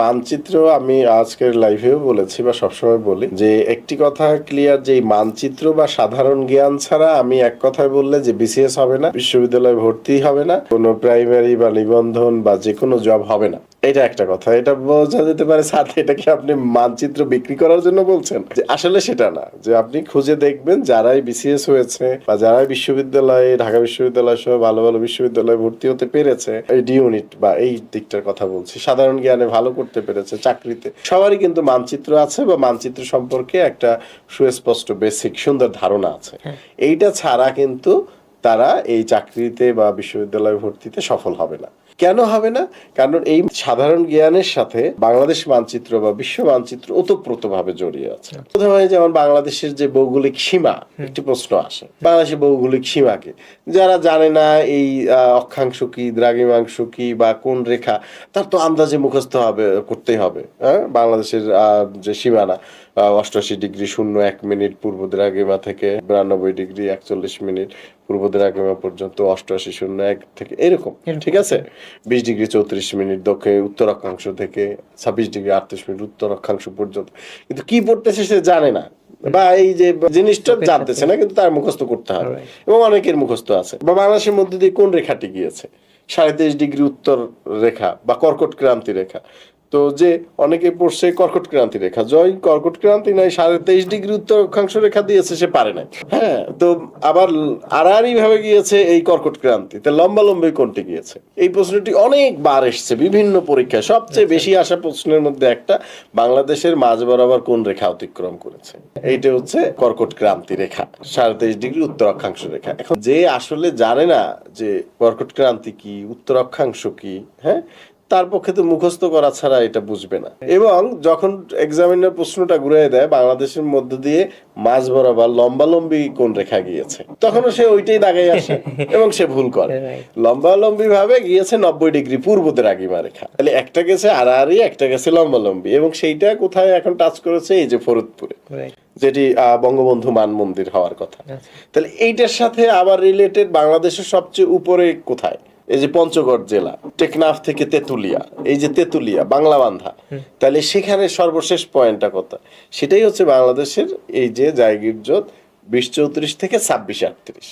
মানচিত্র আমি আজকের লাইভেও বলেছি বা সবসময় বলি যে একটি কথা ক্লিয়ার, যে মানচিত্র বা সাধারণ জ্ঞান ছাড়া আমি এক কথায় বললে যে বিসিএস হবে না, বিশ্ববিদ্যালয়ে ভর্তি হবে না, কোনো প্রাইমারি বা নিবন্ধন বা যে কোনো জব হবে না। এটা একটা কথা। এটা বোঝা যেতে পারে স্যার এটা কি আপনি মানচিত্র বিক্রি করার জন্য বলছেন? যে আসলে সেটা না, যে আপনি খুঁজে দেখবেন যারাই বিসিএস হয়েছে বা যারাই বিশ্ববিদ্যালয়ে, ঢাকা বিশ্ববিদ্যালয় সহ ভালো ভালো বিশ্ববিদ্যালয়ে ভর্তি হতে পেরেছে, এই ডি ইউনিট বা এই দিকটার কথা বলছি, সাধারণ জ্ঞানে ভালো করতে পেরেছে, চাকরিতে সবারই কিন্তু মানচিত্র আছে বা মানচিত্র সম্পর্কে একটা সুস্পষ্ট বেসিক সুন্দর ধারণা আছে। এইটা ছাড়া কিন্তু তারা এই চাকরিতে বা বিশ্ববিদ্যালয়ে ভর্তিতে সফল হবে না। কেন হবে না? কারণ এই সাধারণ জ্ঞানের সাথে বাংলাদেশ মানচিত্র বা বিশ্ব মানচিত্র ওতপ্রোতভাবে জড়িয়ে আছে। প্রথমে যেমন বাংলাদেশের যে ভৌগোলিক সীমা, একটি প্রশ্ন আসে, বাংলাদেশের ভৌগোলিক সীমাকে যারা জানে না, এই অক্ষাংশ কি, দ্রাঘিমাংশ কি বা কোন রেখা, তার তো আন্দাজে মুখস্থ হবে, করতেই হবে। হ্যাঁ, বাংলাদেশের যে সীমানা 88°01' পূর্ব দ্রাঘিমা থেকে 92°41' পূর্ব দ্রাঘিমা পর্যন্ত, 88°01 থেকে এরকম, ঠিক আছে। 20°34' দক্ষিণ উত্তর অক্ষাংশ থেকে 26°38' উত্তর অক্ষাংশ পর্যন্ত, কিন্তু কি পড়তেছে সে জানে না, বা এই যে জিনিসটা জানতেছে না, কিন্তু তার মুখস্থ করতে হবে এবং অনেকের মুখস্থ আছে। বা বাংলাদেশের মধ্যে দিয়ে কোন রেখাটি গিয়েছে, 23.5° উত্তর রেখা বা কর্কট ক্রান্তি রেখা, তো যে অনেকে পড়ছে কর্কট ক্রান্তি রেখা, জয় কর্কট ক্রান্তি নাই, 23.5° উত্তর অক্ষাংশ রেখা দিয়েছে, সে পারে নাই। হ্যাঁ, তো আবার আড়াআড়ি ভাবে গিয়েছে এই কর্কট ক্রান্তি, তা লম্বা লম্বি কোনটি গিয়েছে? এই প্রশ্নটি অনেকবার এসছে বিভিন্ন পরীক্ষায়। সবচেয়ে বেশি আসা প্রশ্নের মধ্যে একটা, বাংলাদেশের মাঝ বরাবর কোন রেখা অতিক্রম করেছে? এইটা হচ্ছে কর্কট ক্রান্তি রেখা, 23.5° উত্তর অক্ষাংশ রেখা। এখন যে আসলে জানে না যে কর্কট ক্রান্তি কি, উত্তর অক্ষাংশ কি, হ্যাঁ, তার পক্ষে তো মুখস্থ করা ছাড়া এটা বুঝবে না। এবং যখন এক্সামিনার প্রশ্নটা ঘুরিয়ে দেয় বাংলাদেশের মধ্য দিয়ে মাঝ বরাবর লম্বালম্বি কোন রেখা গিয়েছে, তখনও সে ওইটাই দাগাই আসে এবং সে ভুল করে। লম্বালম্বি ভাবে গিয়েছে 90° পূর্ব দ্রাঘিমা রেখা, তাহলে একটা গেছে আড়াআড়ি, একটা গেছে লম্বালম্বি, এবং সেইটা কোথায় এখন টাচ করেছে? এই যে ফরিদপুরে, যেটি বঙ্গবন্ধু মান মন্দির হওয়ার কথা। তাহলে এইটার সাথে আবার রিলেটেড বাংলাদেশের সবচেয়ে উপরে কোথায়? এই যে পঞ্চগড় জেলা, টেকনাফ থেকে তেতুলিয়া, এই যে তেতুলিয়া বাংলা বান্ধা, তাহলে সেখানে সর্বশেষ পয়েন্টটা কোথায়? সেটাই হচ্ছে বাংলাদেশের এই যে জায়গির জোত 2034 থেকে 2638।